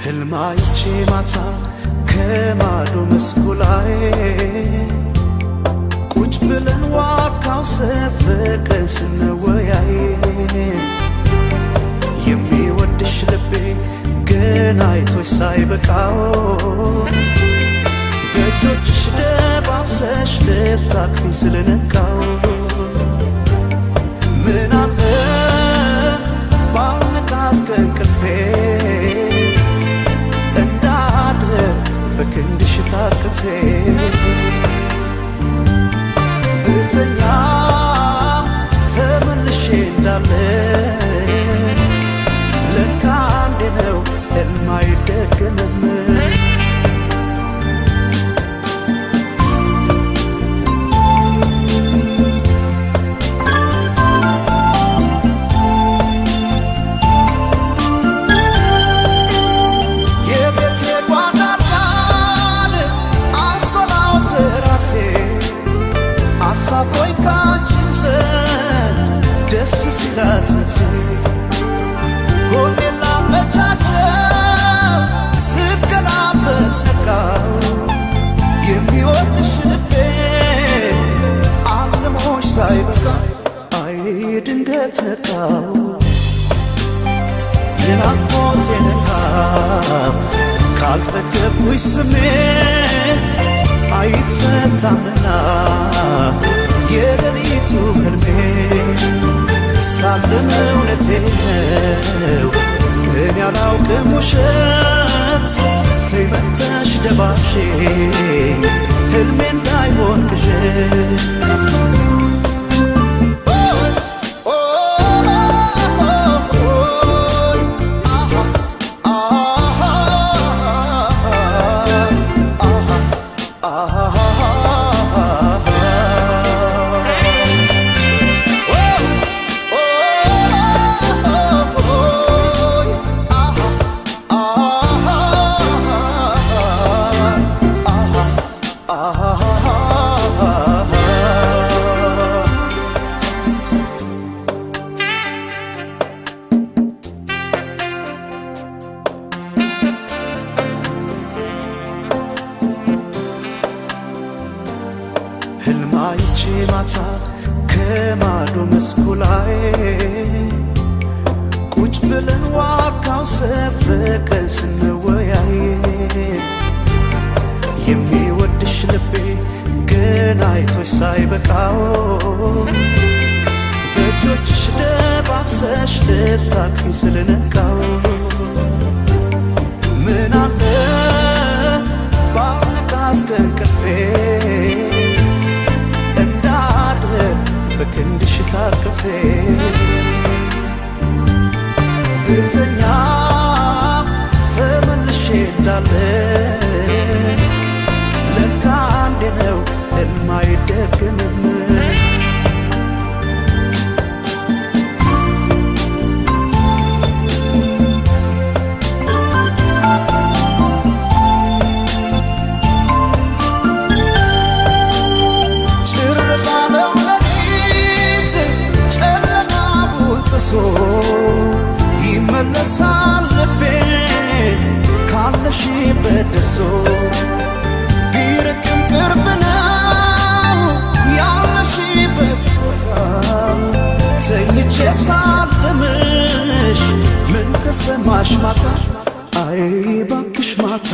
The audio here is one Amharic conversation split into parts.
ህልማይቼ ማታ ከማዶ መስኩ ላይ ቁጭ ብለን ዋርካው ሰፍቀን ስንወያይ የሚወድሽ ልቤ ገና አይቶሽ ሳይበቃው በእጆችሽ ደባብሰሽ ልታቅፊኝ ስለነቃው ምን አለ ባልነቃስ ከእንቅልፌ በክንድሽ ታቅፌ ብተኛ ተመልሼ እንዳለ ለካ አንዴ ነው ሕልም አይደገምም። አሳፍሮኝ ካንቺው ዘንድ ደስ ሲላት ነፍሴ ጎኔን ላመቻቸው ስገላበት ነቃው የሚወድሽ ልቤ አልሞሽ ሳይበቃ አይ ድንገት ነቃው የናፍቆቴን ረሃብ ካልጠገብኩሽ ስሜ አይፈታምና የሌሊቱ ሕልሜ ሳለም እውነቴ ነው እኔ አላውቅም ውሸት ተይ መተሽ ደባብሽኝ ሕልሜ እንዳይሆን ቅዠት ህልማይቼ ማታ ከማዶ መስኩ ላይ ቁጭ ብለን ዋርካው ሰፍቀን ስንወያይ የሚወድሽ ልቤ ገና አይቶሽ ሳይበቃው በእጆችሽ ደባብሰሽ ልታቅፊኝ ስለነቃው ምን አለ ባልነቃስ ከእንቅልፌ በክንድሽ ታቅፌ ብተኛ ተመልሼ እንዳለ ለካ አንዴ ነው ሕልም አይደገምም። ይመለሳል ልቤ ካለሽበት ደርሶ ቢርቅም ቅርብ ነው ያለሽበት ቦታ ተኝቼ ሳልምሽ ምን ተሰማሽ ማታ አይ ባክሽ ማታ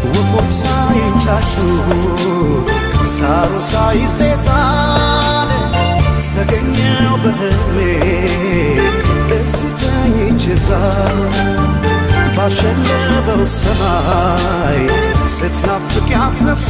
ወፎች ሳይንጫጩ ሳሩ ሳይስቴሳል ተገኘው በህልሜ እዚህ ተኝቼ ባሸለበው ሰማይ ስትናፍቂያት ነፍሴ